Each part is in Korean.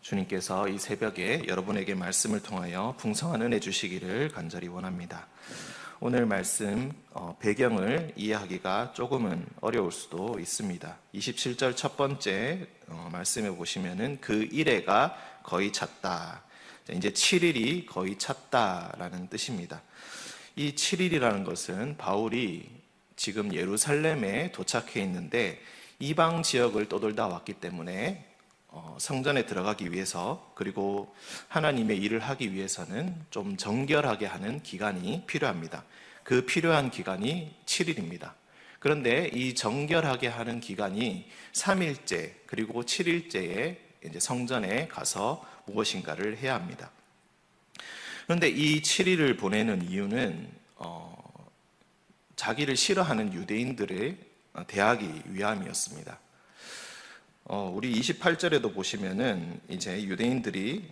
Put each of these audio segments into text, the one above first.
주님께서 이 새벽에 여러분에게 말씀을 통하여 풍성한 은혜 주시기를 간절히 원합니다. 오늘 말씀 배경을 이해하기가 조금은 어려울 수도 있습니다. 27절 첫 번째 말씀에 보시면은 그 일해가 거의 찼다. 이제 7일이 거의 찼다라는 뜻입니다. 이 7일이라는 것은 바울이 지금 예루살렘에 도착해 있는데 이방 지역을 떠돌다 왔기 때문에 성전에 들어가기 위해서, 그리고 하나님의 일을 하기 위해서는 좀 정결하게 하는 기간이 필요합니다. 그 필요한 기간이 7일입니다. 그런데 이 정결하게 하는 기간이 3일째 그리고 7일째에 이제 성전에 가서 무엇인가를 해야 합니다. 그런데 이 7일을 보내는 이유는 자기를 싫어하는 유대인들을 대하기 위함이었습니다. 우리 28절에도 보시면은 이제 유대인들이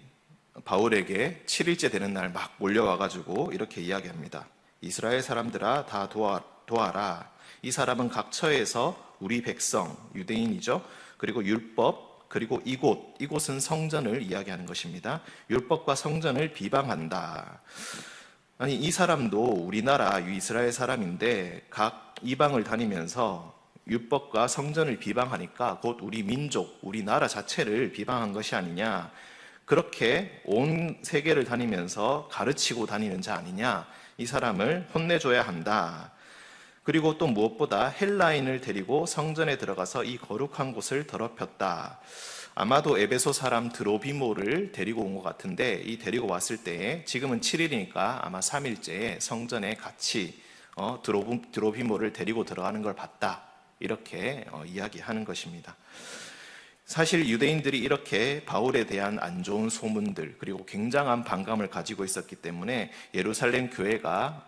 바울에게 7일째 되는 날 막 몰려와가지고 이렇게 이야기합니다. 이스라엘 사람들아 다 도와라. 이 사람은 각 처에서 우리 백성, 유대인이죠. 그리고 율법, 그리고 이곳은 성전을 이야기하는 것입니다. 율법과 성전을 비방한다. 아니, 이 사람도 우리나라 이스라엘 사람인데 각 이방을 다니면서 율법과 성전을 비방하니까 곧 우리 민족, 우리나라 자체를 비방한 것이 아니냐, 그렇게 온 세계를 다니면서 가르치고 다니는 자 아니냐, 이 사람을 혼내줘야 한다. 그리고 또 무엇보다 헬라인을 데리고 성전에 들어가서 이 거룩한 곳을 더럽혔다. 아마도 에베소 사람 드로비모를 데리고 온 것 같은데, 이 데리고 왔을 때에 지금은 7일이니까 아마 3일째에 성전에 같이 드로비모를 데리고 들어가는 걸 봤다. 이렇게 이야기하는 것입니다. 사실 유대인들이 이렇게 바울에 대한 안 좋은 소문들, 그리고 굉장한 반감을 가지고 있었기 때문에 예루살렘 교회가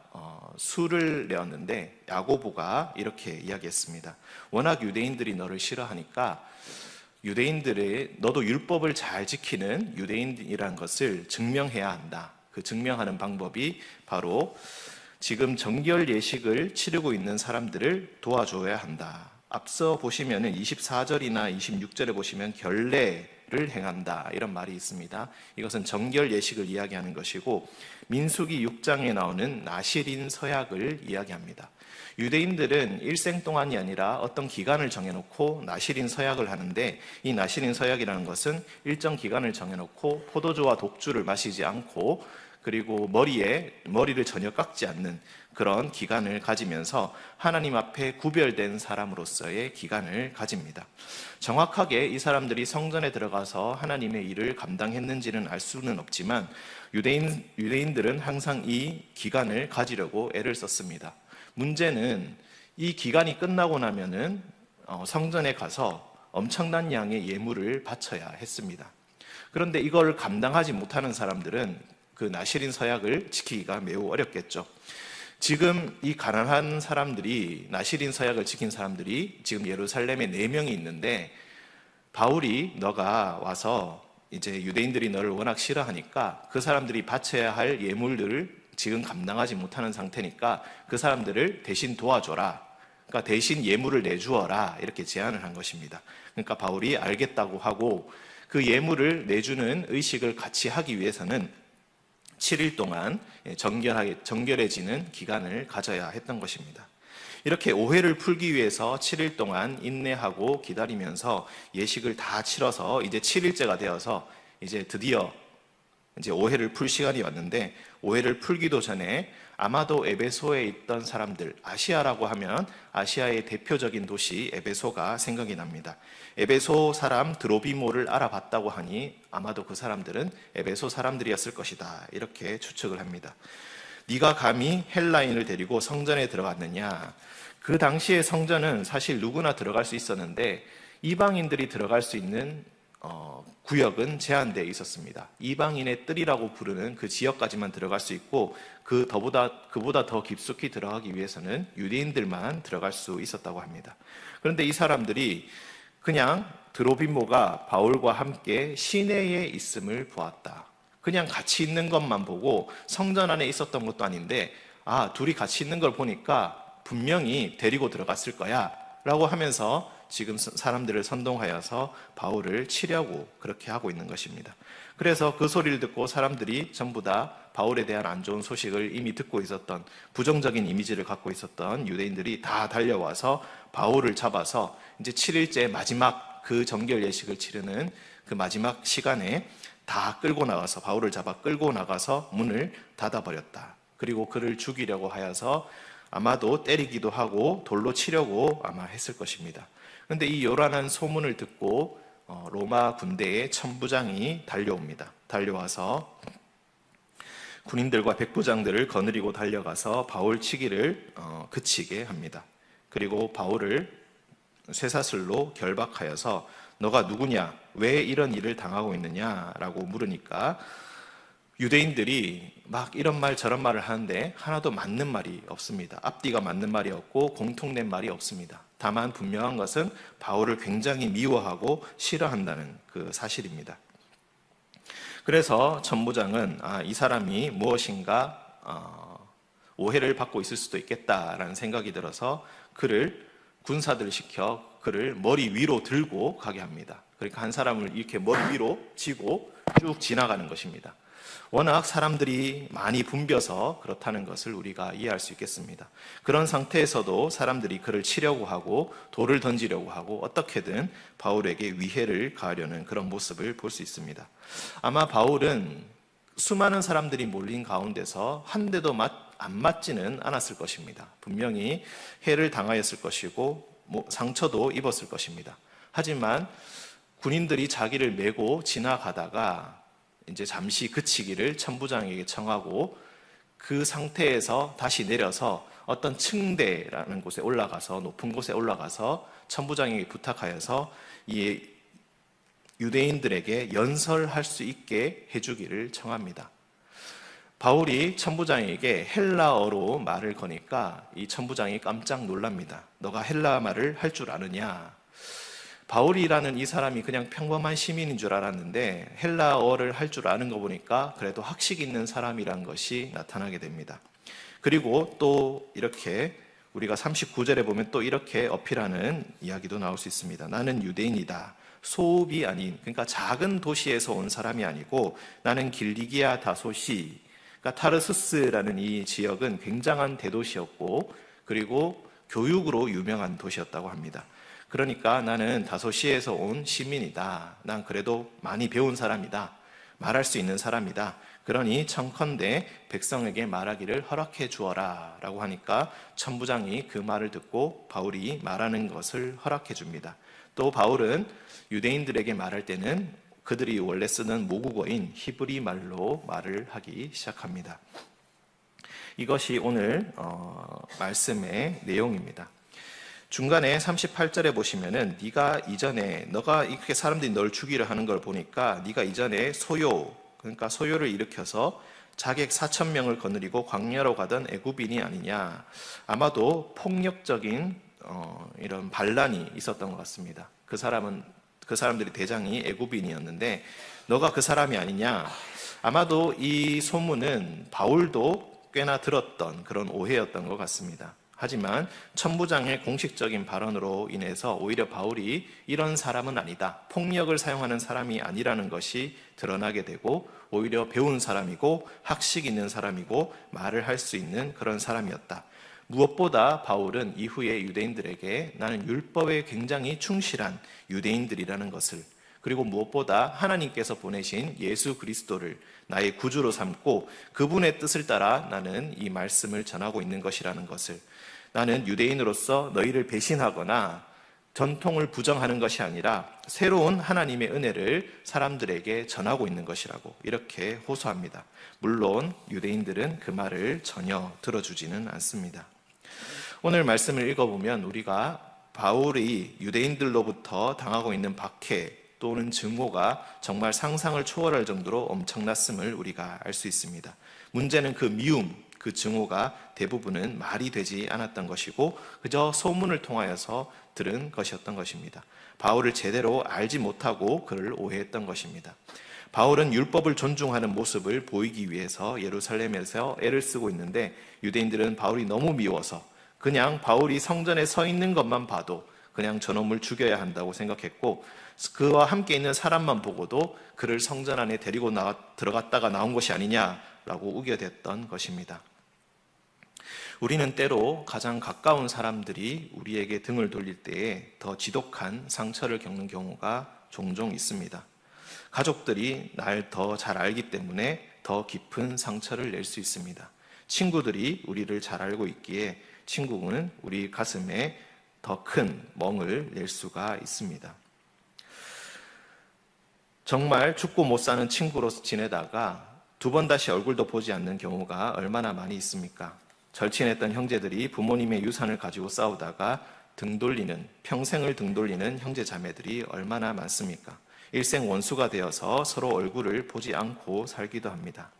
수를 내었는데 야고보가 이렇게 이야기했습니다. 워낙 유대인들이 너를 싫어하니까 유대인들의 너도 율법을 잘 지키는 유대인이라는 것을 증명해야 한다. 그 증명하는 방법이 바로 지금 정결 예식을 치르고 있는 사람들을 도와줘야 한다. 앞서 보시면 24절이나 26절에 보시면 결례를 행한다, 이런 말이 있습니다. 이것은 정결 예식을 이야기하는 것이고, 민수기 6장에 나오는 나실인 서약을 이야기합니다. 유대인들은 일생 동안이 아니라 어떤 기간을 정해놓고 나실인 서약을 하는데, 이 나실인 서약이라는 것은 일정 기간을 정해놓고 포도주와 독주를 마시지 않고, 그리고 머리를 전혀 깎지 않는 그런 기간을 가지면서 하나님 앞에 구별된 사람으로서의 기간을 가집니다. 정확하게 이 사람들이 성전에 들어가서 하나님의 일을 감당했는지는 알 수는 없지만 유대인들은 항상 이 기간을 가지려고 애를 썼습니다. 문제는 이 기간이 끝나고 나면은 성전에 가서 엄청난 양의 예물을 바쳐야 했습니다. 그런데 이걸 감당하지 못하는 사람들은 그 나실인 서약을 지키기가 매우 어렵겠죠. 지금 이 가난한 사람들이, 나실인 서약을 지킨 사람들이 지금 예루살렘에 4명이 있는데, 바울이 너가 와서 이제 유대인들이 너를 워낙 싫어하니까 그 사람들이 바쳐야 할 예물들을 지금 감당하지 못하는 상태니까 그 사람들을 대신 도와줘라. 그러니까 대신 예물을 내주어라, 이렇게 제안을 한 것입니다. 그러니까 바울이 알겠다고 하고, 그 예물을 내주는 의식을 같이 하기 위해서는 7일 동안 정결해지는 기간을 가져야 했던 것입니다. 이렇게 오해를 풀기 위해서 7일 동안 인내하고 기다리면서 예식을 다 치러서 이제 7일째가 되어서 이제 드디어 이제 오해를 풀 시간이 왔는데, 오해를 풀기도 전에 아마도 에베소에 있던 사람들, 아시아라고 하면 아시아의 대표적인 도시 에베소가 생각이 납니다. 에베소 사람 드로비모를 알아봤다고 하니 아마도 그 사람들은 에베소 사람들이었을 것이다, 이렇게 추측을 합니다. 네가 감히 헬라인을 데리고 성전에 들어갔느냐? 그 당시의 성전은 사실 누구나 들어갈 수 있었는데 이방인들이 들어갈 수 있는 구역은 제한되어 있었습니다. 이방인의 뜰이라고 부르는 그 지역까지만 들어갈 수 있고, 그보다 더 깊숙이 들어가기 위해서는 유대인들만 들어갈 수 있었다고 합니다. 그런데 이 사람들이 그냥 드로비모가 바울과 함께 시내에 있음을 보았다. 그냥 같이 있는 것만 보고 성전 안에 있었던 것도 아닌데, 둘이 같이 있는 걸 보니까 분명히 데리고 들어갔을 거야 라고 하면서 지금 사람들을 선동하여서 바울을 치려고 그렇게 하고 있는 것입니다. 그래서 그 소리를 듣고 사람들이 전부 다 바울에 대한 안 좋은 소식을 이미 듣고 있었던, 부정적인 이미지를 갖고 있었던 유대인들이 다 달려와서 바울을 잡아서 이제 7일째 마지막 그 정결 예식을 치르는 그 마지막 시간에 다 끌고 나가서, 바울을 잡아 끌고 나가서 문을 닫아버렸다. 그리고 그를 죽이려고 하여서 아마도 때리기도 하고 돌로 치려고 아마 했을 것입니다. 그런데 이 요란한 소문을 듣고 로마 군대의 천부장이 달려옵니다. 달려와서 군인들과 백부장들을 거느리고 달려가서 바울 치기를 그치게 합니다. 그리고 바울을 쇠사슬로 결박하여서 너가 누구냐? 왜 이런 일을 당하고 있느냐라고 물으니까 유대인들이 막 이런 말 저런 말을 하는데 하나도 맞는 말이 없습니다. 앞뒤가 맞는 말이 없고 공통된 말이 없습니다. 다만 분명한 것은 바울을 굉장히 미워하고 싫어한다는 그 사실입니다. 그래서 천부장은 이 사람이 무엇인가 오해를 받고 있을 수도 있겠다라는 생각이 들어서 그를 군사들을 시켜 그를 머리 위로 들고 가게 합니다. 그러니까 한 사람을 이렇게 머리 위로 쥐고 쭉 지나가는 것입니다. 워낙 사람들이 많이 붐벼서 그렇다는 것을 우리가 이해할 수 있겠습니다. 그런 상태에서도 사람들이 그를 치려고 하고 돌을 던지려고 하고 어떻게든 바울에게 위해를 가하려는 그런 모습을 볼 수 있습니다. 아마 바울은 수많은 사람들이 몰린 가운데서 한 대도 안 맞지는 않았을 것입니다. 분명히 해를 당하였을 것이고 상처도 입었을 것입니다. 하지만 군인들이 자기를 메고 지나가다가 이제 잠시 그치기를 천부장에게 청하고 그 상태에서 다시 내려서 어떤 층대라는 곳에 올라가서, 높은 곳에 올라가서 천부장에게 부탁하여서 이 유대인들에게 연설할 수 있게 해주기를 청합니다. 바울이 천부장에게 헬라어로 말을 거니까 이 천부장이 깜짝 놀랍니다. 너가 헬라 말을 할 줄 아느냐? 바울이라는 이 사람이 그냥 평범한 시민인 줄 알았는데 헬라어를 할 줄 아는 거 보니까 그래도 학식 있는 사람이란 것이 나타나게 됩니다. 그리고 또 이렇게 우리가 39절에 보면 또 이렇게 어필하는 이야기도 나올 수 있습니다. 나는 유대인이다. 소읍이 아닌, 그러니까 작은 도시에서 온 사람이 아니고 나는 길리기아 다소시, 그러니까 타르수스라는 이 지역은 굉장한 대도시였고 그리고 교육으로 유명한 도시였다고 합니다. 그러니까 나는 다소시에서 온 시민이다. 난 그래도 많이 배운 사람이다. 말할 수 있는 사람이다. 그러니 청컨대 백성에게 말하기를 허락해 주어라 라고 하니까 천부장이 그 말을 듣고 바울이 말하는 것을 허락해 줍니다. 또 바울은 유대인들에게 말할 때는 그들이 원래 쓰는 모국어인 히브리 말로 말을 하기 시작합니다. 이것이 오늘 말씀의 내용입니다. 중간에 38절에 보시면은 너가 이렇게 사람들이 널 죽이려 하는 걸 보니까 네가 이전에 그러니까 소요를 일으켜서 자객 4,000명을 거느리고 광야로 가던 애굽인이 아니냐. 아마도 폭력적인 이런 반란이 있었던 것 같습니다. 그 사람들이 대장이 애굽인이었는데 너가 그 사람이 아니냐. 아마도 이 소문은 바울도 꽤나 들었던 그런 오해였던 것 같습니다. 하지만 천부장의 공식적인 발언으로 인해서 오히려 바울이 이런 사람은 아니다, 폭력을 사용하는 사람이 아니라는 것이 드러나게 되고 오히려 배운 사람이고 학식 있는 사람이고 말을 할 수 있는 그런 사람이었다. 무엇보다 바울은 이후에 유대인들에게 나는 율법에 굉장히 충실한 유대인들이라는 것을, 그리고 무엇보다 하나님께서 보내신 예수 그리스도를 나의 구주로 삼고 그분의 뜻을 따라 나는 이 말씀을 전하고 있는 것이라는 것을, 나는 유대인으로서 너희를 배신하거나 전통을 부정하는 것이 아니라 새로운 하나님의 은혜를 사람들에게 전하고 있는 것이라고 이렇게 호소합니다. 물론 유대인들은 그 말을 전혀 들어주지는 않습니다. 오늘 말씀을 읽어보면 우리가 바울이 유대인들로부터 당하고 있는 박해 또는 증오가 정말 상상을 초월할 정도로 엄청났음을 우리가 알 수 있습니다. 문제는 그 미움, 그 증오가 대부분은 말이 되지 않았던 것이고 그저 소문을 통하여서 들은 것이었던 것입니다. 바울을 제대로 알지 못하고 그를 오해했던 것입니다. 바울은 율법을 존중하는 모습을 보이기 위해서 예루살렘에서 애를 쓰고 있는데 유대인들은 바울이 너무 미워서 그냥 바울이 성전에 서 있는 것만 봐도 그냥 저놈을 죽여야 한다고 생각했고 그와 함께 있는 사람만 보고도 그를 성전 안에 데리고 들어갔다가 나온 것이 아니냐라고 우겨댔던 것입니다. 우리는 때로 가장 가까운 사람들이 우리에게 등을 돌릴 때에 더 지독한 상처를 겪는 경우가 종종 있습니다. 가족들이 날 더 잘 알기 때문에 더 깊은 상처를 낼 수 있습니다. 친구들이 우리를 잘 알고 있기에 친구는 우리 가슴에 더 큰 멍을 낼 수가 있습니다. 정말 죽고 못 사는 친구로서 지내다가 두 번 다시 얼굴도 보지 않는 경우가 얼마나 많이 있습니까? 절친했던 형제들이 부모님의 유산을 가지고 싸우다가 평생을 등 돌리는 형제 자매들이 얼마나 많습니까? 일생 원수가 되어서 서로 얼굴을 보지 않고 살기도 합니다.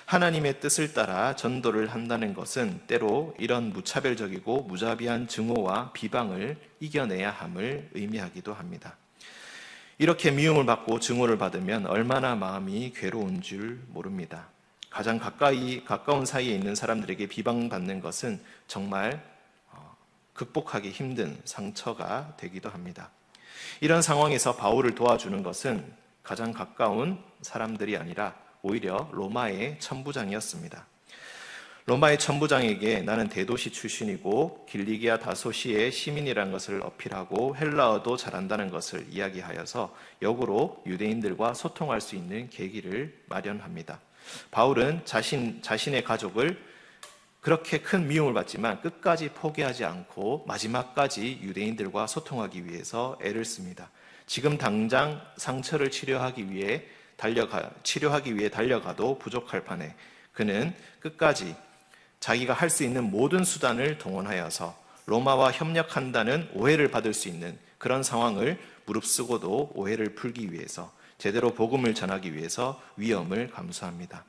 하나님의 뜻을 따라 전도를 한다는 것은 때로 이런 무차별적이고 무자비한 증오와 비방을 이겨내야 함을 의미하기도 합니다. 이렇게 미움을 받고 증오를 받으면 얼마나 마음이 괴로운 줄 모릅니다. 가장 가까운 사이에 있는 사람들에게 비방받는 것은 정말 극복하기 힘든 상처가 되기도 합니다. 이런 상황에서 바울을 도와주는 것은 가장 가까운 사람들이 아니라 오히려 로마의 천부장이었습니다. 로마의 천부장에게 나는 대도시 출신이고 길리기아 다소시의 시민이라는 것을 어필하고 헬라어도 잘한다는 것을 이야기하여서 역으로 유대인들과 소통할 수 있는 계기를 마련합니다. 바울은 자신의 가족을 그렇게 큰 미움을 받지만 끝까지 포기하지 않고 마지막까지 유대인들과 소통하기 위해서 애를 씁니다. 지금 당장 상처를 치료하기 위해 달려가도 부족할 판에 그는 끝까지 자기가 할 수 있는 모든 수단을 동원하여서 로마와 협력한다는 오해를 받을 수 있는 그런 상황을 무릅쓰고도 오해를 풀기 위해서 제대로 복음을 전하기 위해서 위험을 감수합니다.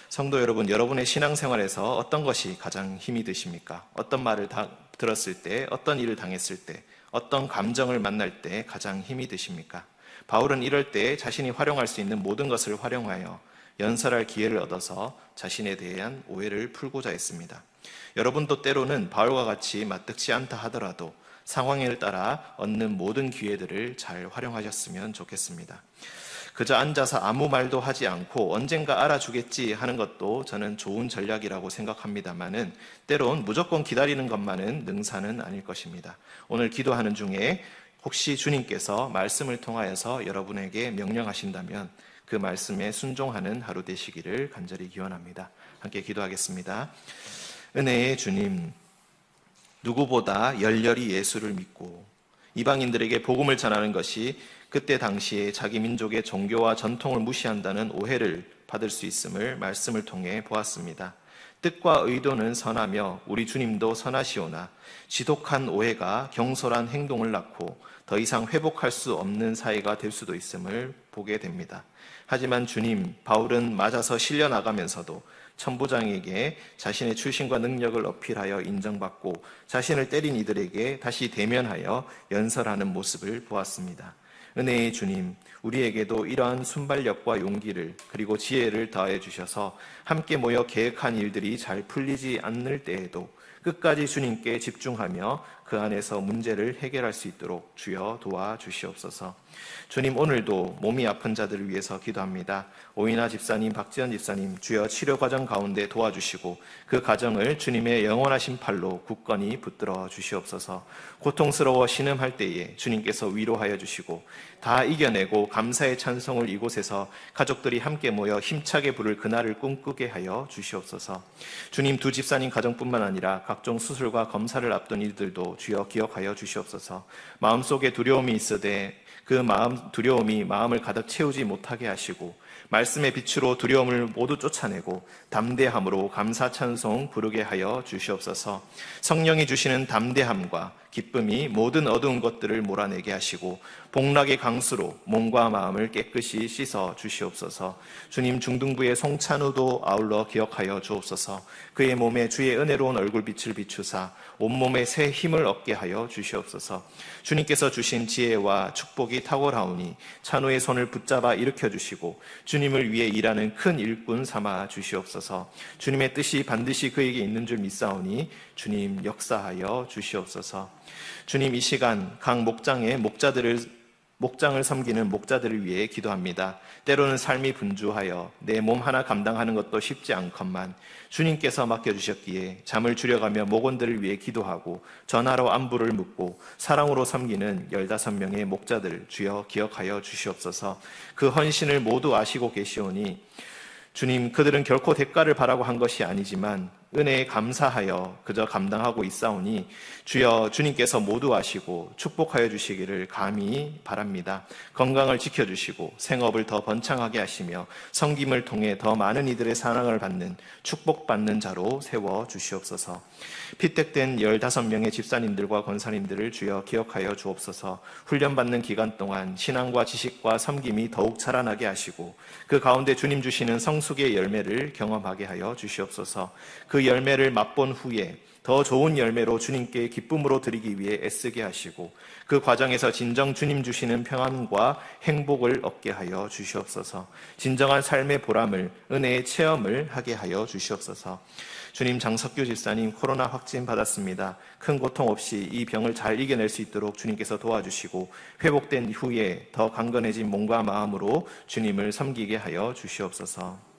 성도 여러분, 여러분의 신앙생활에서 어떤 것이 가장 힘이 드십니까? 어떤 말을 들었을 때, 어떤 일을 당했을 때, 어떤 감정을 만날 때 가장 힘이 드십니까? 바울은 이럴 때 자신이 활용할 수 있는 모든 것을 활용하여 연설할 기회를 얻어서 자신에 대한 오해를 풀고자 했습니다. 여러분도 때로는 바울과 같이 마뜩지 않다 하더라도 상황에 따라 얻는 모든 기회들을 잘 활용하셨으면 좋겠습니다. 그저 앉아서 아무 말도 하지 않고 언젠가 알아주겠지 하는 것도 저는 좋은 전략이라고 생각합니다만은 때론 무조건 기다리는 것만은 능사는 아닐 것입니다. 오늘 기도하는 중에 혹시 주님께서 말씀을 통하여서 여러분에게 명령하신다면 그 말씀에 순종하는 하루 되시기를 간절히 기원합니다. 함께 기도하겠습니다. 은혜의 주님, 누구보다 열렬히 예수를 믿고 이방인들에게 복음을 전하는 것이 그때 당시에 자기 민족의 종교와 전통을 무시한다는 오해를 받을 수 있음을 말씀을 통해 보았습니다. 뜻과 의도는 선하며 우리 주님도 선하시오나 지독한 오해가 경솔한 행동을 낳고 더 이상 회복할 수 없는 사이가 될 수도 있음을 보게 됩니다. 하지만 주님, 바울은 맞아서 실려나가면서도 천부장에게 자신의 출신과 능력을 어필하여 인정받고 자신을 때린 이들에게 다시 대면하여 연설하는 모습을 보았습니다. 은혜의 주님, 우리에게도 이러한 순발력과 용기를 그리고 지혜를 더해 주셔서 함께 모여 계획한 일들이 잘 풀리지 않을 때에도 끝까지 주님께 집중하며 그 안에서 문제를 해결할 수 있도록 주여 도와주시옵소서. 주님, 오늘도 몸이 아픈 자들을 위해서 기도합니다. 오이나 집사님, 박지연 집사님, 주여 치료 과정 가운데 도와주시고 그 가정을 주님의 영원하신 팔로 굳건히 붙들어 주시옵소서. 고통스러워 신음할 때에 주님께서 위로하여 주시고 다 이겨내고 감사의 찬송을 이곳에서 가족들이 함께 모여 힘차게 부를 그날을 꿈꾸게 하여 주시옵소서. 주님, 두 집사님 가정뿐만 아니라 각종 수술과 검사를 앞둔 이들도 주여 기억하여 주시옵소서. 마음속에 두려움이 있으되 그 두려움이 마음을 가득 채우지 못하게 하시고 말씀의 빛으로 두려움을 모두 쫓아내고 담대함으로 감사 찬송 부르게 하여 주시옵소서. 성령이 주시는 담대함과 기쁨이 모든 어두운 것들을 몰아내게 하시고 복락의 강수로 몸과 마음을 깨끗이 씻어 주시옵소서. 주님, 중등부의 송찬우도 아울러 기억하여 주옵소서. 그의 몸에 주의 은혜로운 얼굴빛을 비추사 온몸에 새 힘을 얻게 하여 주시옵소서. 주님께서 주신 지혜와 축복이 탁월하오니 찬우의 손을 붙잡아 일으켜 주시고 주님을 위해 일하는 큰 일꾼 삼아 주시옵소서. 주님의 뜻이 반드시 그에게 있는 줄 믿사오니 주님 역사하여 주시옵소서. 주님, 이 시간 각 목장의 목장을 섬기는 목자들을 위해 기도합니다. 때로는 삶이 분주하여 내 몸 하나 감당하는 것도 쉽지 않건만 주님께서 맡겨주셨기에 잠을 줄여가며 목원들을 위해 기도하고 전화로 안부를 묻고 사랑으로 섬기는 15명의 목자들 주여 기억하여 주시옵소서. 그 헌신을 모두 아시고 계시오니 주님, 그들은 결코 대가를 바라고 한 것이 아니지만 은혜에 감사하여 그저 감당하고 있사오니 주여 주님께서 모두 아시고 축복하여 주시기를 감히 바랍니다. 건강을 지켜주시고 생업을 더 번창하게 하시며 섬김을 통해 더 많은 이들의 사랑을 받는 축복받는 자로 세워주시옵소서. 피택된 15명의 집사님들과 권사님들을 주여 기억하여 주옵소서. 훈련받는 기간 동안 신앙과 지식과 섬김이 더욱 자라나게 하시고 그 가운데 주님 주시는 성숙의 열매를 경험하게 하여 주시옵소서. 그 열매를 맛본 후에 더 좋은 열매로 주님께 기쁨으로 드리기 위해 애쓰게 하시고 그 과정에서 진정 주님 주시는 평안과 행복을 얻게 하여 주시옵소서. 진정한 삶의 보람을, 은혜의 체험을 하게 하여 주시옵소서. 주님, 장석규 집사님 코로나 확진 받았습니다. 큰 고통 없이 이 병을 잘 이겨낼 수 있도록 주님께서 도와주시고 회복된 후에 더 강건해진 몸과 마음으로 주님을 섬기게 하여 주시옵소서.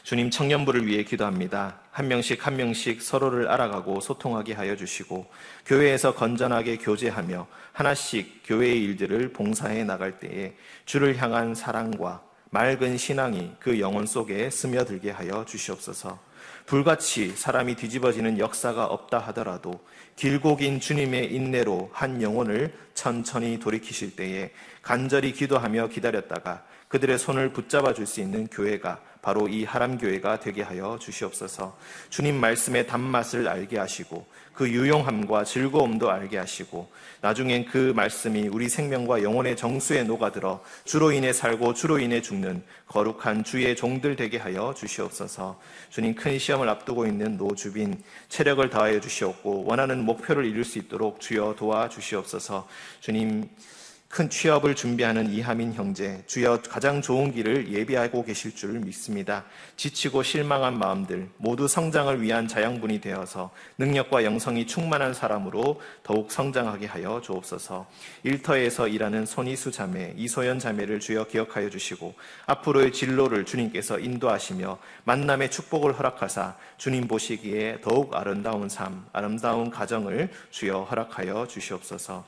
주님, 청년부를 위해 기도합니다. 한 명씩 서로를 알아가고 소통하게 하여 주시고 교회에서 건전하게 교제하며 하나씩 교회의 일들을 봉사해 나갈 때에 주를 향한 사랑과 맑은 신앙이 그 영혼 속에 스며들게 하여 주시옵소서. 불같이 사람이 뒤집어지는 역사가 없다 하더라도 길고 긴 주님의 인내로 한 영혼을 천천히 돌이키실 때에 간절히 기도하며 기다렸다가 그들의 손을 붙잡아 줄 수 있는 교회가 바로 이 하람교회가 되게 하여 주시옵소서. 주님 말씀의 단맛을 알게 하시고 그 유용함과 즐거움도 알게 하시고 나중엔 그 말씀이 우리 생명과 영혼의 정수에 녹아들어 주로 인해 살고 주로 인해 죽는 거룩한 주의 종들 되게 하여 주시옵소서. 주님, 큰 시험을 앞두고 있는 노주빈 체력을 다하여 주시옵고 원하는 목표를 이룰 수 있도록 주여 도와주시옵소서. 주님, 큰 취업을 준비하는 이하민 형제, 주여 가장 좋은 길을 예비하고 계실 줄 믿습니다. 지치고 실망한 마음들 모두 성장을 위한 자양분이 되어서 능력과 영성이 충만한 사람으로 더욱 성장하게 하여 주옵소서. 일터에서 일하는 손희수 자매, 이소연 자매를 주여 기억하여 주시고 앞으로의 진로를 주님께서 인도하시며 만남의 축복을 허락하사 주님 보시기에 더욱 아름다운 삶, 아름다운 가정을 주여 허락하여 주시옵소서.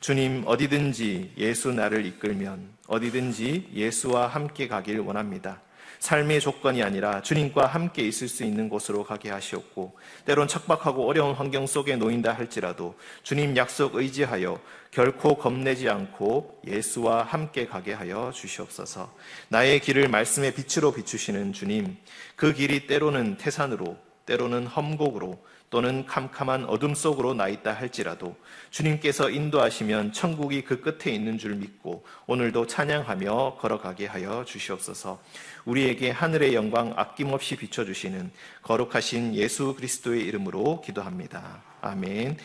주님, 어디든지 예수 나를 이끌면 어디든지 예수와 함께 가길 원합니다. 삶의 조건이 아니라 주님과 함께 있을 수 있는 곳으로 가게 하시옵고 때론 척박하고 어려운 환경 속에 놓인다 할지라도 주님 약속 의지하여 결코 겁내지 않고 예수와 함께 가게 하여 주시옵소서. 나의 길을 말씀의 빛으로 비추시는 주님, 그 길이 때로는 태산으로 때로는 험곡으로 또는 캄캄한 어둠 속으로 나 있다 할지라도 주님께서 인도하시면 천국이 그 끝에 있는 줄 믿고 오늘도 찬양하며 걸어가게 하여 주시옵소서. 우리에게 하늘의 영광 아낌없이 비춰주시는 거룩하신 예수 그리스도의 이름으로 기도합니다. 아멘.